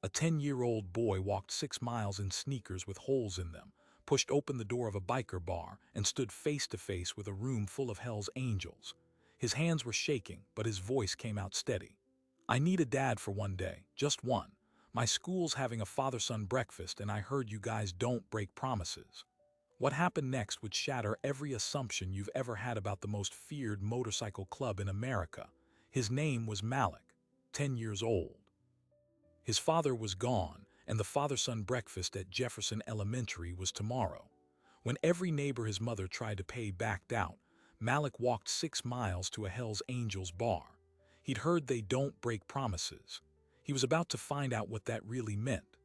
A 10-year-old boy walked 6 miles in sneakers with holes in them, pushed open the door of a biker bar, and stood face to face with a room full of Hell's Angels. His hands were shaking, but his voice came out steady. "I need a dad for one day, just one. My school's having a father-son breakfast and I heard you guys don't break promises." What happened next would shatter every assumption you've ever had about the most feared motorcycle club in America. His name was Malik, 10 years old. His father was gone, and the father-son breakfast at Jefferson Elementary was tomorrow. When every neighbor his mother tried to pay backed out, Malik walked 6 miles to a Hell's Angels bar. He'd heard they don't break promises. He was about to find out what that really meant.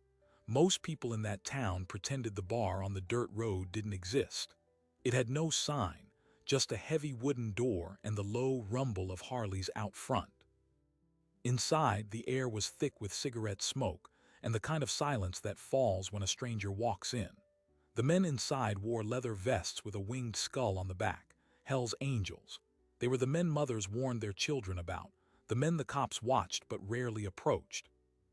Most people in that town pretended the bar on the dirt road didn't exist. It had no sign, just a heavy wooden door and the low rumble of Harleys out front. Inside, the air was thick with cigarette smoke and the kind of silence that falls when a stranger walks in. The men inside wore leather vests with a winged skull on the back, Hell's Angels. They were the men mothers warned their children about, the men the cops watched but rarely approached.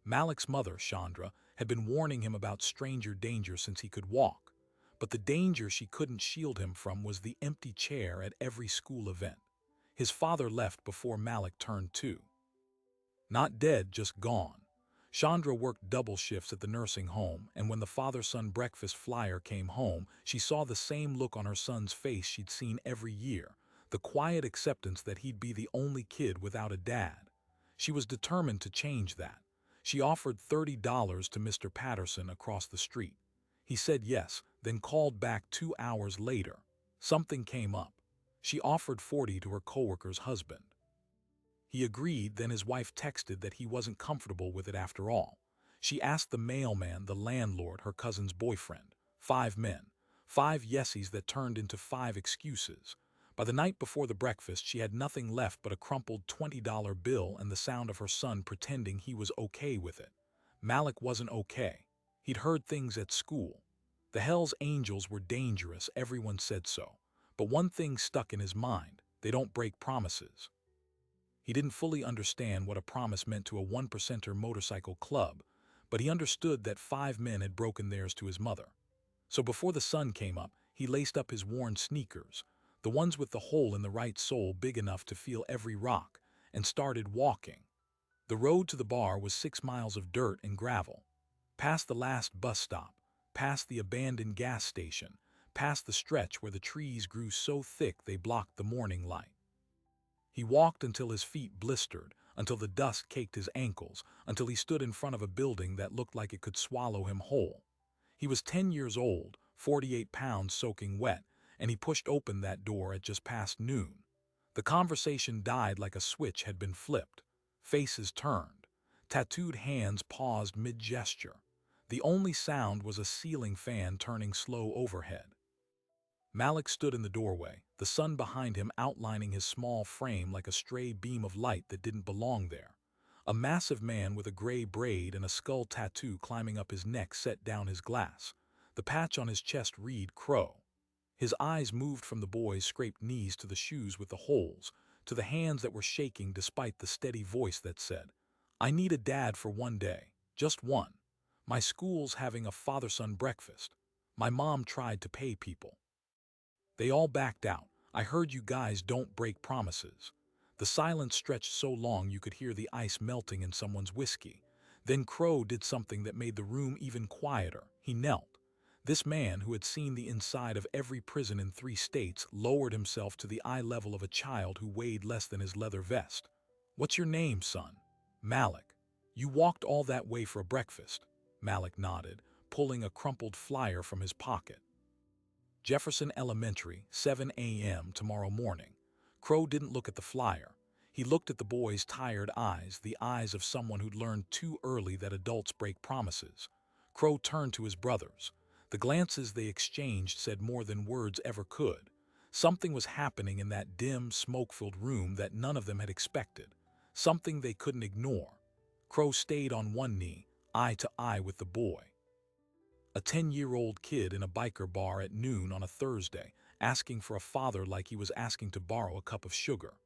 Malik's mother, Chandra, had been warning him about stranger danger since he could walk, but the danger she couldn't shield him from was the empty chair at every school event. His father left before Malik turned 2. Not dead, just gone. Chandra worked double shifts at the nursing home, and when the father-son breakfast flyer came home, she saw the same look on her son's face she'd seen every year, the quiet acceptance that he'd be the only kid without a dad. She was determined to change that. She offered $30 to Mr. Patterson across the street. He said yes, then called back 2 hours later. Something came up. She offered $40 to her coworker's husband. He agreed, then his wife texted that he wasn't comfortable with it after all. She asked the mailman, the landlord, her cousin's boyfriend. 5 men. 5 yesies that turned into 5 excuses. By the night before the breakfast, she had nothing left but a crumpled $20 bill and the sound of her son pretending he was okay with it. Malik wasn't okay. He'd heard things at school. The Hell's Angels were dangerous, everyone said so. But one thing stuck in his mind: they don't break promises. He didn't fully understand what a promise meant to a one-percenter motorcycle club, but he understood that 5 men had broken theirs to his mother. So before the sun came up, he laced up his worn sneakers, the ones with the hole in the right sole big enough to feel every rock, and started walking. The road to the bar was 6 miles of dirt and gravel. Past the last bus stop, past the abandoned gas station, past the stretch where the trees grew so thick they blocked the morning light. He walked until his feet blistered, until the dust caked his ankles, until he stood in front of a building that looked like it could swallow him whole. He was 10 years old, 48 pounds soaking wet, and he pushed open that door at just past noon. The conversation died like a switch had been flipped. Faces turned. Tattooed hands paused mid-gesture. The only sound was a ceiling fan turning slow overhead. Malik stood in the doorway, the sun behind him outlining his small frame like a stray beam of light that didn't belong there. A massive man with a gray braid and a skull tattoo climbing up his neck set down his glass. The patch on his chest read Crow. His eyes moved from the boy's scraped knees to the shoes with the holes, to the hands that were shaking despite the steady voice that said, "I need a dad for one day, just one. My school's having a father-son breakfast. My mom tried to pay people. They all backed out. I heard you guys don't break promises." The silence stretched so long you could hear the ice melting in someone's whiskey. Then Crow did something that made the room even quieter. He knelt. This man, who had seen the inside of every prison in 3 states, lowered himself to the eye level of a child who weighed less than his leather vest. "What's your name, son?" "Malik." "You walked all that way for a breakfast?" Malik nodded, pulling a crumpled flyer from his pocket. "Jefferson Elementary, 7 a.m. tomorrow morning." Crow didn't look at the flyer. He looked at the boy's tired eyes, the eyes of someone who'd learned too early that adults break promises. Crow turned to his brothers. The glances they exchanged said more than words ever could. Something was happening in that dim, smoke-filled room that none of them had expected. Something they couldn't ignore. Crow stayed on one knee, eye to eye with the boy. A 10-year-old kid in a biker bar at noon on a Thursday, asking for a father like he was asking to borrow a cup of sugar.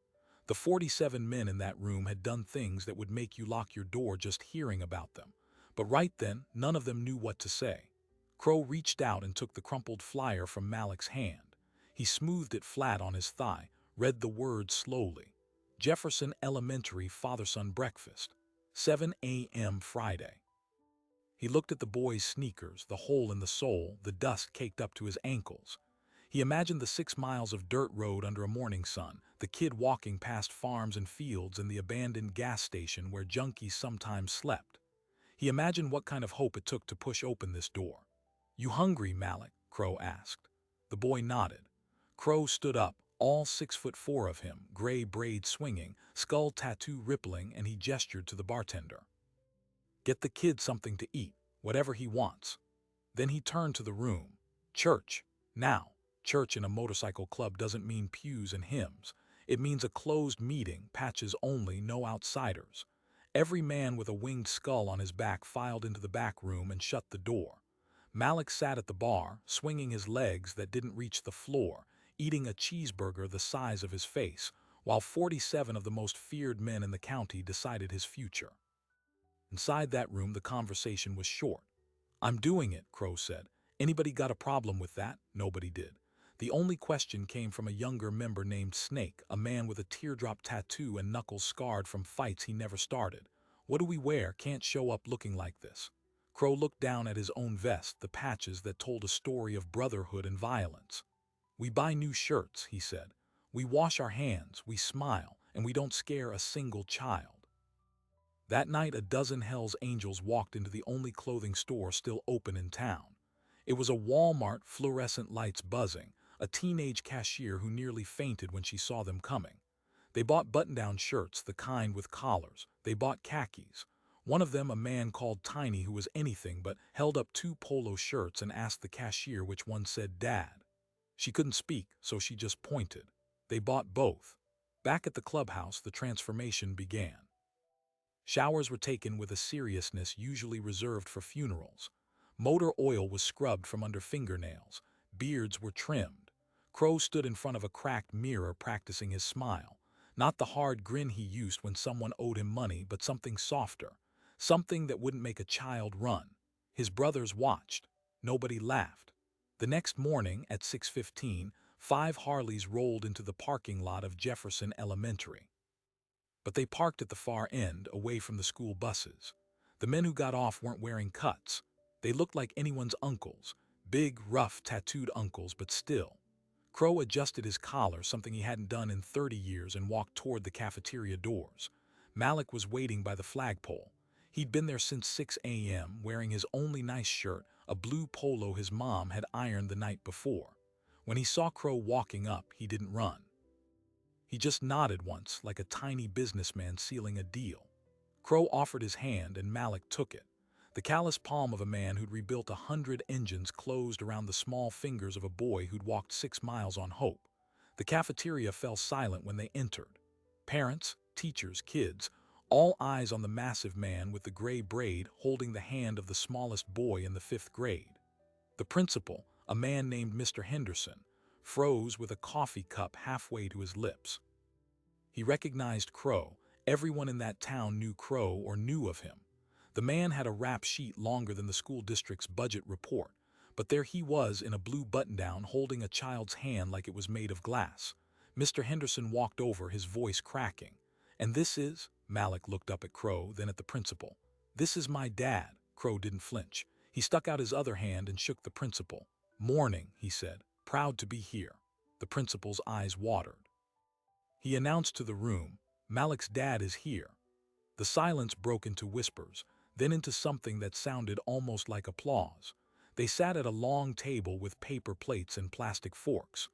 The 47 men in that room had done things that would make you lock your door just hearing about them. But right then, none of them knew what to say. Crow reached out and took the crumpled flyer from Malik's hand. He smoothed it flat on his thigh, read the words slowly. Jefferson Elementary Father-Son Breakfast, 7 a.m. Friday. He looked at the boy's sneakers, the hole in the sole, the dust caked up to his ankles. He imagined the 6 miles of dirt road under a morning sun, the kid walking past farms and fields and the abandoned gas station where junkies sometimes slept. He imagined what kind of hope it took to push open this door. "You hungry, Malik?" Crow asked. The boy nodded. Crow stood up, all 6'4" of him, gray braid swinging, skull tattoo rippling, and he gestured to the bartender. "Get the kid something to eat, whatever he wants." Then he turned to the room. "Church. Now, church in a motorcycle club doesn't mean pews and hymns. It means a closed meeting, patches only, no outsiders." Every man with a winged skull on his back filed into the back room and shut the door. Malik sat at the bar, swinging his legs that didn't reach the floor, eating a cheeseburger the size of his face, while 47 of the most feared men in the county decided his future. Inside that room, the conversation was short. "I'm doing it," Crow said. "Anybody got a problem with that?" Nobody did. The only question came from a younger member named Snake, a man with a teardrop tattoo and knuckles scarred from fights he never started. "What do we wear? Can't show up looking like this." Crow looked down at his own vest, the patches that told a story of brotherhood and violence. "We buy new shirts," he said. "We wash our hands, we smile, and we don't scare a single child." That night, a dozen Hell's Angels walked into the only clothing store still open in town. It was a Walmart, fluorescent lights buzzing, a teenage cashier who nearly fainted when she saw them coming. They bought button-down shirts, the kind with collars. They bought khakis. One of them, a man called Tiny, who was anything but, held up 2 polo shirts and asked the cashier which one said Dad. She couldn't speak, so she just pointed. They bought both. Back at the clubhouse, the transformation began. Showers were taken with a seriousness usually reserved for funerals. Motor oil was scrubbed from under fingernails. Beards were trimmed. Crow stood in front of a cracked mirror practicing his smile. Not the hard grin he used when someone owed him money, but something softer. Something that wouldn't make a child run. His brothers watched. Nobody laughed. The next morning, at 6:15, 5 Harleys rolled into the parking lot of Jefferson Elementary. But they parked at the far end, away from the school buses. The men who got off weren't wearing cuts. They looked like anyone's uncles. Big, rough, tattooed uncles, but still. Crow adjusted his collar, something he hadn't done in 30 years, and walked toward the cafeteria doors. Malik was waiting by the flagpole. He'd been there since 6 a.m., wearing his only nice shirt, a blue polo his mom had ironed the night before. When he saw Crow walking up, he didn't run. He just nodded once, like a tiny businessman sealing a deal. Crow offered his hand, and Malik took it. The callous palm of a man who'd rebuilt 100 engines closed around the small fingers of a boy who'd walked 6 miles on hope. The cafeteria fell silent when they entered. Parents, teachers, kids, all eyes on the massive man with the gray braid holding the hand of the smallest boy in the 5th grade. The principal, a man named Mr. Henderson, froze with a coffee cup halfway to his lips. He recognized Crow. Everyone in that town knew Crow or knew of him. The man had a rap sheet longer than the school district's budget report, but there he was in a blue button-down holding a child's hand like it was made of glass. Mr. Henderson walked over, his voice cracking. "And this is?" Malik looked up at Crow, then at the principal. "This is my dad." Crow didn't flinch. He stuck out his other hand and shook the principal. "Morning," he said. "Proud to be here." The principal's eyes watered. He announced to the room, "Malik's dad is here." The silence broke into whispers, then into something that sounded almost like applause. They sat at a long table with paper plates and plastic forks.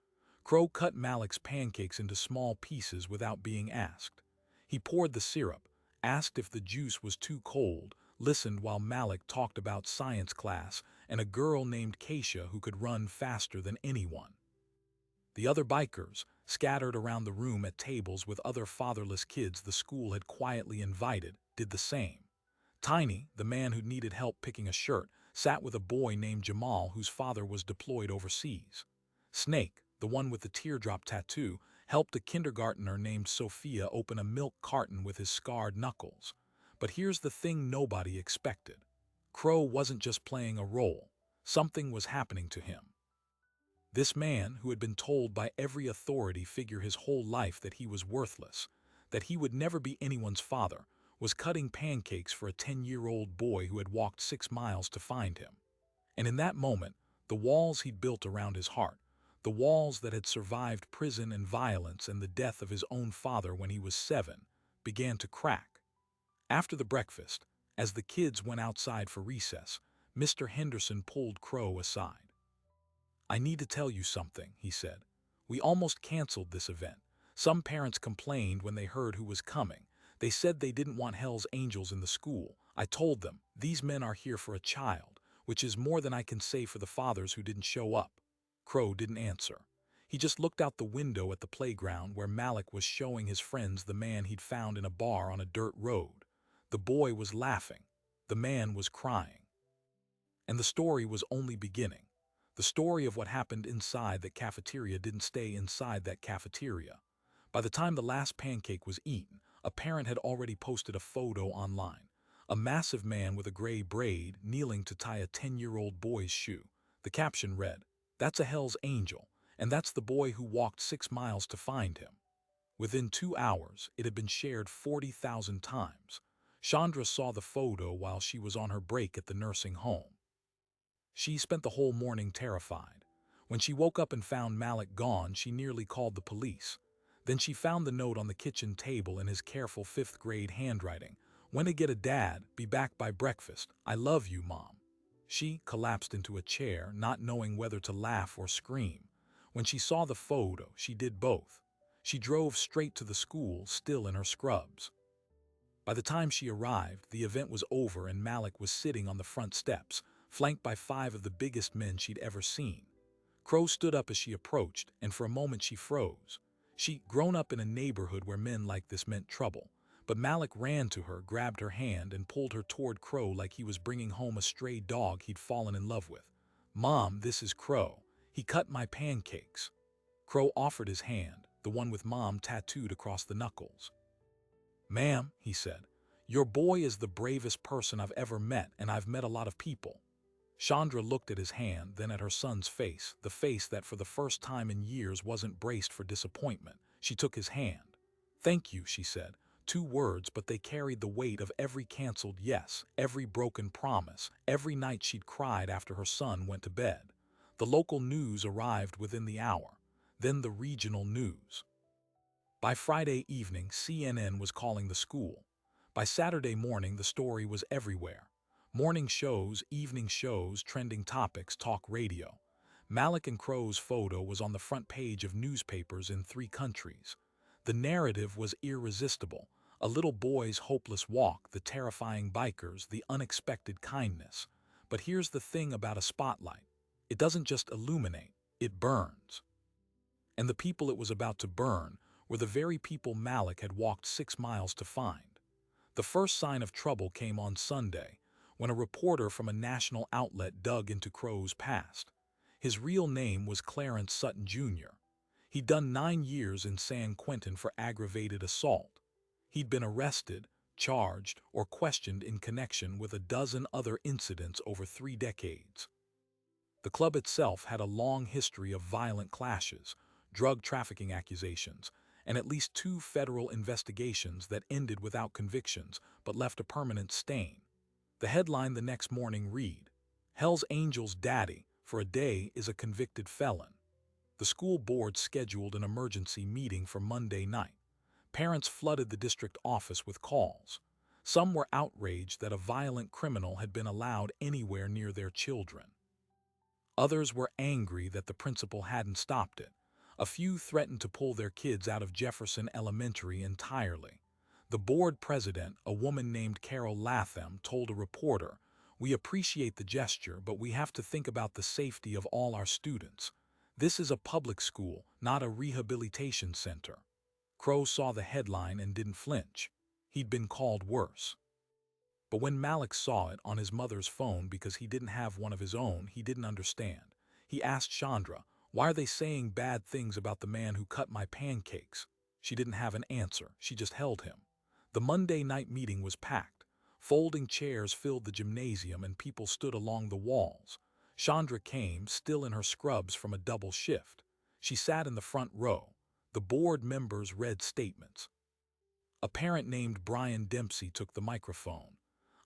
Crow cut Malik's pancakes into small pieces without being asked. He poured the syrup, asked if the juice was too cold, listened while Malik talked about science class and a girl named Keisha who could run faster than anyone. The other bikers, scattered around the room at tables with other fatherless kids the school had quietly invited, did the same. Tiny, the man who needed help picking a shirt, sat with a boy named Jamal whose father was deployed overseas. Snake, the one with the teardrop tattoo, helped a kindergartner named Sophia open a milk carton with his scarred knuckles. But here's the thing nobody expected. Crow wasn't just playing a role. Something was happening to him. This man, who had been told by every authority figure his whole life that he was worthless, that he would never be anyone's father, was cutting pancakes for a 10-year-old boy who had walked 6 miles to find him. And in that moment, the walls he'd built around his heart, the walls that had survived prison and violence and the death of his own father when he was 7, began to crack. After the breakfast, as the kids went outside for recess, Mr. Henderson pulled Crow aside. "I need to tell you something," he said. "We almost canceled this event. Some parents complained when they heard who was coming. They said they didn't want Hell's Angels in the school. I told them, these men are here for a child, which is more than I can say for the fathers who didn't show up." Crow didn't answer. He just looked out the window at the playground where Malik was showing his friends the man he'd found in a bar on a dirt road. The boy was laughing. The man was crying. And the story was only beginning. The story of what happened inside that cafeteria didn't stay inside that cafeteria. By the time the last pancake was eaten, a parent had already posted a photo online. A massive man with a gray braid kneeling to tie a 10-year-old boy's shoe. The caption read, "That's a Hell's Angel, and that's the boy who walked 6 miles to find him." Within 2 hours, it had been shared 40,000 times. Chandra saw the photo while she was on her break at the nursing home. She spent the whole morning terrified. When she woke up and found Malik gone, she nearly called the police. Then she found the note on the kitchen table in his careful 5th-grade handwriting. "When to get a dad, be back by breakfast. I love you, Mom." She collapsed into a chair, not knowing whether to laugh or scream. When she saw the photo, she did both. She drove straight to the school, still in her scrubs. By the time she arrived, the event was over and Malik was sitting on the front steps, flanked by 5 of the biggest men she'd ever seen. Crow stood up as she approached, and for a moment she froze. She'd grown up in a neighborhood where men like this meant trouble. But Malik ran to her, grabbed her hand, and pulled her toward Crow like he was bringing home a stray dog he'd fallen in love with. "Mom, this is Crow. He cut my pancakes." Crow offered his hand, the one with Mom tattooed across the knuckles. "Ma'am," he said, "your boy is the bravest person I've ever met, and I've met a lot of people." Chandra looked at his hand, then at her son's face, the face that for the first time in years wasn't braced for disappointment. She took his hand. "Thank you," she said. 2 words, but they carried the weight of every canceled yes, every broken promise, every night she'd cried after her son went to bed. The local news arrived within the hour, then the regional news. By Friday evening, CNN was calling the school. By Saturday morning, the story was everywhere. Morning shows, evening shows, trending topics, talk radio. Malik and Crow's photo was on the front page of newspapers in 3 countries. The narrative was irresistible. A little boy's hopeless walk, the terrifying bikers, the unexpected kindness. But here's the thing about a spotlight. It doesn't just illuminate, it burns. And the people it was about to burn were the very people Malik had walked 6 miles to find. The first sign of trouble came on Sunday, when a reporter from a national outlet dug into Crow's past. His real name was Clarence Sutton Jr. He'd done 9 years in San Quentin for aggravated assault. He'd been arrested, charged, or questioned in connection with a dozen other incidents over 3 decades. The club itself had a long history of violent clashes, drug trafficking accusations, and at least 2 federal investigations that ended without convictions but left a permanent stain. The headline the next morning read, "Hell's Angels' daddy, for a day, is a convicted felon." The school board scheduled an emergency meeting for Monday night. Parents flooded the district office with calls. Some were outraged that a violent criminal had been allowed anywhere near their children. Others were angry that the principal hadn't stopped it. A few threatened to pull their kids out of Jefferson Elementary entirely. The board president, a woman named Carol Latham, told a reporter, "We appreciate the gesture, but we have to think about the safety of all our students. This is a public school, not a rehabilitation center." Crow saw the headline and didn't flinch. He'd been called worse. But when Malik saw it on his mother's phone because he didn't have one of his own, he didn't understand. He asked Chandra, "Why are they saying bad things about the man who cut my pancakes?" She didn't have an answer. She just held him. The Monday night meeting was packed. Folding chairs filled the gymnasium and people stood along the walls. Chandra came, still in her scrubs from a double shift. She sat in the front row. The board members read statements. A parent named Brian Dempsey took the microphone.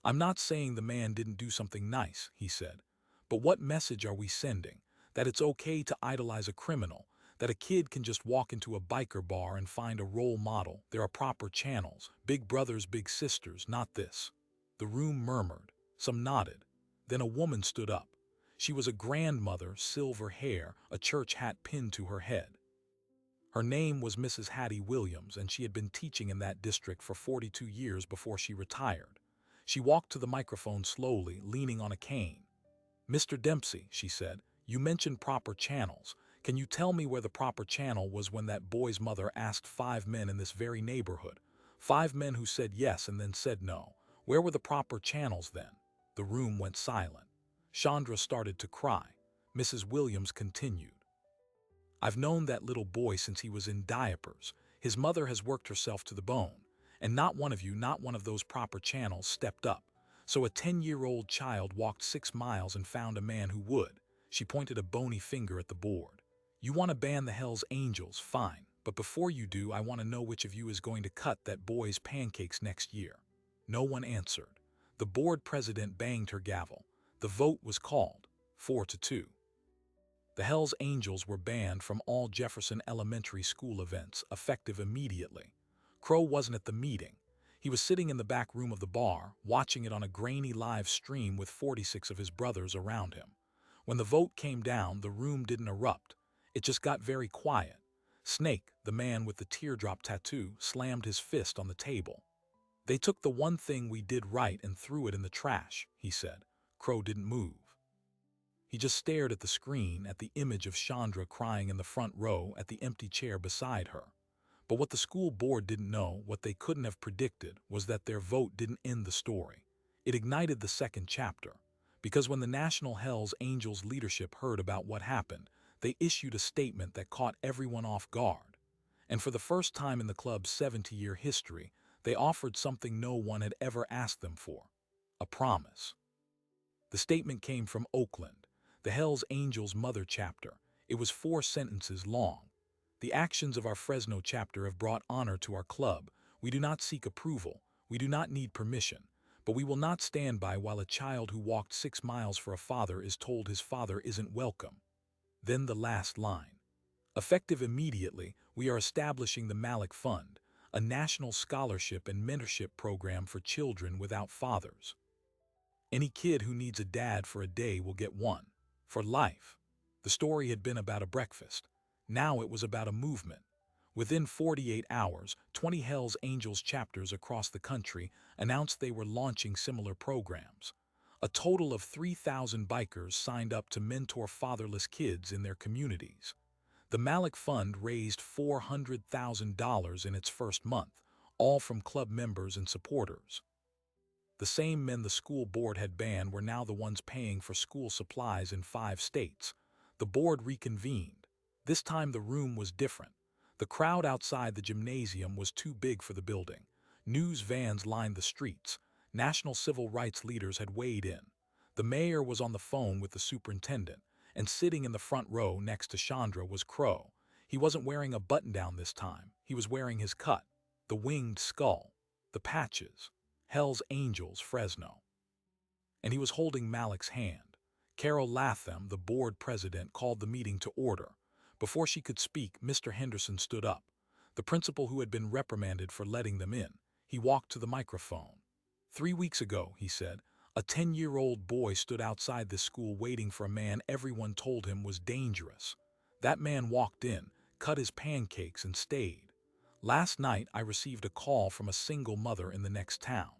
"I'm not saying the man didn't do something nice," he said. "But what message are we sending? That it's okay to idolize a criminal? That a kid can just walk into a biker bar and find a role model? There are proper channels. Big brothers, big sisters, not this." The room murmured. Some nodded. Then a woman stood up. She was a grandmother, silver hair, a church hat pinned to her head. Her name was Mrs. Hattie Williams, and she had been teaching in that district for 42 years before she retired. She walked to the microphone slowly, leaning on a cane. "Mr. Dempsey," she said, "you mentioned proper channels. Can you tell me where the proper channel was when that boy's mother asked 5 men in this very neighborhood? 5 men who said yes and then said no. Where were the proper channels then?" The room went silent. Chandra started to cry. Mrs. Williams continued. "I've known that little boy since he was in diapers. His mother has worked herself to the bone. And not one of you, not one of those proper channels, stepped up. So a 10-year-old child walked 6 miles and found a man who would." She pointed a bony finger at the board. "You want to ban the Hells Angels, fine. But before you do, I want to know which of you is going to cut that boy's pancakes next year." No one answered. The board president banged her gavel. The vote was called, 4-2. The Hells Angels were banned from all Jefferson Elementary School events, effective immediately. Crow wasn't at the meeting. He was sitting in the back room of the bar, watching it on a grainy live stream with 46 of his brothers around him. When the vote came down, the room didn't erupt. It just got very quiet. Snake, the man with the teardrop tattoo, slammed his fist on the table. "They took the one thing we did right and threw it in the trash," he said. Crow didn't move. He just stared at the screen, at the image of Chandra crying in the front row, at the empty chair beside her. But what the school board didn't know, what they couldn't have predicted, was that their vote didn't end the story. It ignited the second chapter. Because when the National Hells Angels leadership heard about what happened, they issued a statement that caught everyone off guard. And for the first time in the club's 70-year history, they offered something no one had ever asked them for: a promise. The statement came from Oakland, the Hells Angels mother chapter. It was 4 sentences long. "The actions of our Fresno chapter have brought honor to our club. We do not seek approval. We do not need permission. But we will not stand by while a child who walked 6 miles for a father is told his father isn't welcome." Then the last line. "Effective immediately, we are establishing the Malik Fund, a national scholarship and mentorship program for children without fathers. Any kid who needs a dad for a day will get one. For life." The story had been about a breakfast. Now it was about a movement. Within 48 hours, 20 Hells Angels chapters across the country announced they were launching similar programs. A total of 3,000 bikers signed up to mentor fatherless kids in their communities. The Malik Fund raised $400,000 in its first month, all from club members and supporters. The same men the school board had banned were now the ones paying for school supplies in 5 states. The board reconvened. This time the room was different. The crowd outside the gymnasium was too big for the building. News vans lined the streets. National civil rights leaders had weighed in. The mayor was on the phone with the superintendent, and sitting in the front row next to Chandra was Crow. He wasn't wearing a button-down this time. He was wearing his cut, the winged skull, the patches. Hells Angels, Fresno. And he was holding Malik's hand. Carol Latham, the board president, called the meeting to order. Before she could speak, Mr. Henderson stood up, the principal who had been reprimanded for letting them in. He walked to the microphone. 3 weeks ago," he said, "a 10-year-old boy stood outside this school waiting for a man everyone told him was dangerous. That man walked in, cut his pancakes, and stayed. Last night I received a call from a single mother in the next town.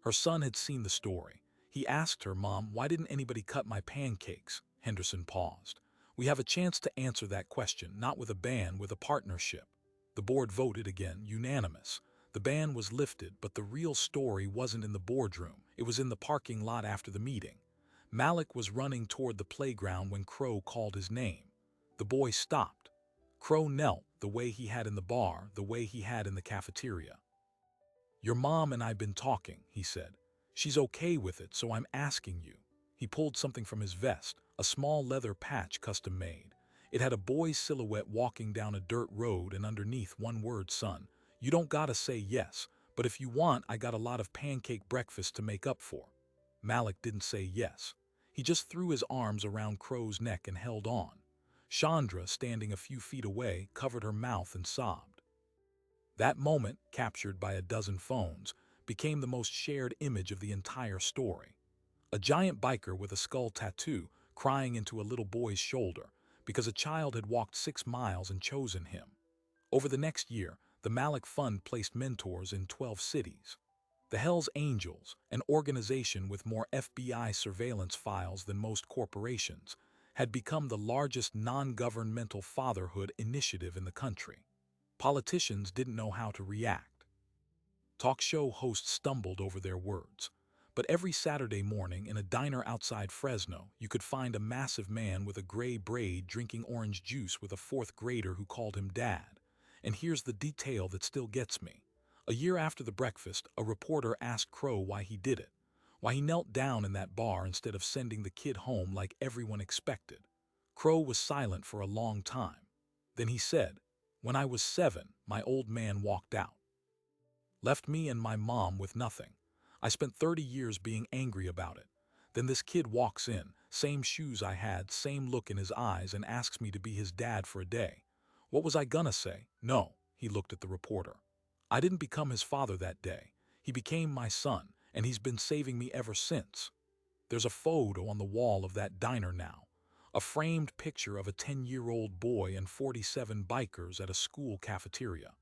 Her son had seen the story. He asked her, 'Mom, why didn't anybody cut my pancakes?'" Henderson paused. "We have a chance to answer that question, not with a ban, with a partnership." The board voted again, unanimous. The ban was lifted, but the real story wasn't in the boardroom. It was in the parking lot after the meeting. Malik was running toward the playground when Crow called his name. The boy stopped. Crow knelt, the way he had in the bar, the way he had in the cafeteria. "Your mom and I've been talking," he said. "She's okay with it, so I'm asking you." He pulled something from his vest, a small leather patch custom made. It had a boy's silhouette walking down a dirt road and underneath one word, "Son." "You don't gotta say yes, but if you want, I got a lot of pancake breakfast to make up for." Malik didn't say yes. He just threw his arms around Crow's neck and held on. Chandra, standing a few feet away, covered her mouth and sobbed. That moment, captured by a dozen phones, became the most shared image of the entire story. A giant biker with a skull tattoo crying into a little boy's shoulder because a child had walked 6 miles and chosen him. Over the next year, the Malik Fund placed mentors in 12 cities. The Hells Angels, an organization with more FBI surveillance files than most corporations, had become the largest non-governmental fatherhood initiative in the country. Politicians didn't know how to react. Talk show hosts stumbled over their words. But every Saturday morning in a diner outside Fresno, you could find a massive man with a gray braid drinking orange juice with a fourth grader who called him Dad. And here's the detail that still gets me. A year after the breakfast, a reporter asked Crow why he did it, why he knelt down in that bar instead of sending the kid home like everyone expected. Crow was silent for a long time. Then he said, "When I was 7, my old man walked out. Left me and my mom with nothing. I spent 30 years being angry about it. Then this kid walks in, same shoes I had, same look in his eyes, and asks me to be his dad for a day. What was I gonna say? No." He looked at the reporter. "I didn't become his father that day. He became my son, and he's been saving me ever since." There's a photo on the wall of that diner now. A framed picture of a 10-year-old boy and 47 bikers at a school cafeteria.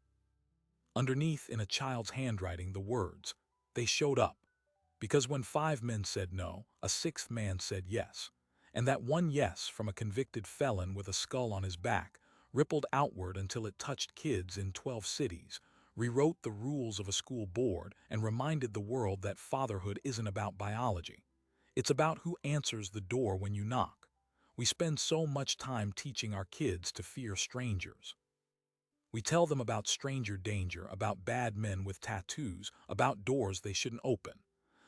Underneath, in a child's handwriting, the words, "They showed up." Because when 5 men said no, a 6th man said yes. And that one yes from a convicted felon with a skull on his back rippled outward until it touched kids in 12 cities, rewrote the rules of a school board, and reminded the world that fatherhood isn't about biology. It's about who answers the door when you knock. We spend so much time teaching our kids to fear strangers. We tell them about stranger danger, about bad men with tattoos, about doors they shouldn't open.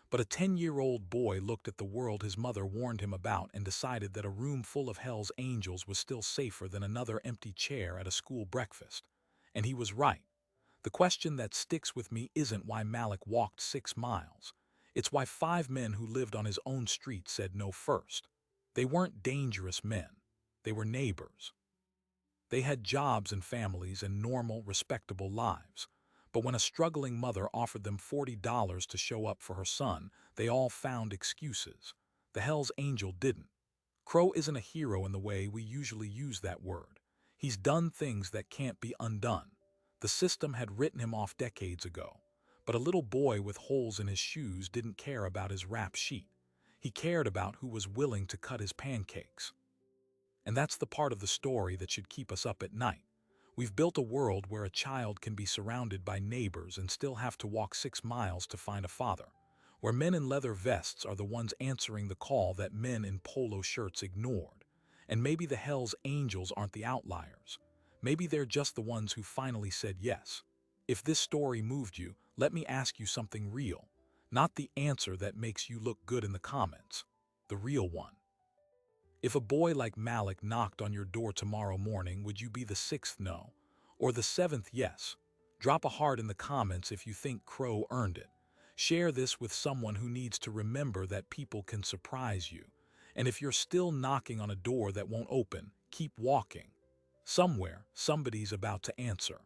But a 10-year-old boy looked at the world his mother warned him about and decided that a room full of Hell's Angels was still safer than another empty chair at a school breakfast. And he was right. The question that sticks with me isn't why Malik walked 6 miles. It's why 5 men who lived on his own street said no first. They weren't dangerous men. They were neighbors. They had jobs and families and normal, respectable lives. But when a struggling mother offered them $40 to show up for her son, they all found excuses. The Hells Angel didn't. Crow isn't a hero in the way we usually use that word. He's done things that can't be undone. The system had written him off decades ago. But a little boy with holes in his shoes didn't care about his rap sheet. He cared about who was willing to cut his pancakes. And that's the part of the story that should keep us up at night. We've built a world where a child can be surrounded by neighbors and still have to walk 6 miles to find a father, where men in leather vests are the ones answering the call that men in polo shirts ignored. And maybe the Hells Angels aren't the outliers. Maybe they're just the ones who finally said yes. If this story moved you, let me ask you something real. Not the answer that makes you look good in the comments. The real one. If a boy like Malik knocked on your door tomorrow morning, would you be the 6th no? Or the 7th yes? Drop a heart in the comments if you think Crow earned it. Share this with someone who needs to remember that people can surprise you. And if you're still knocking on a door that won't open, keep walking. Somewhere, somebody's about to answer.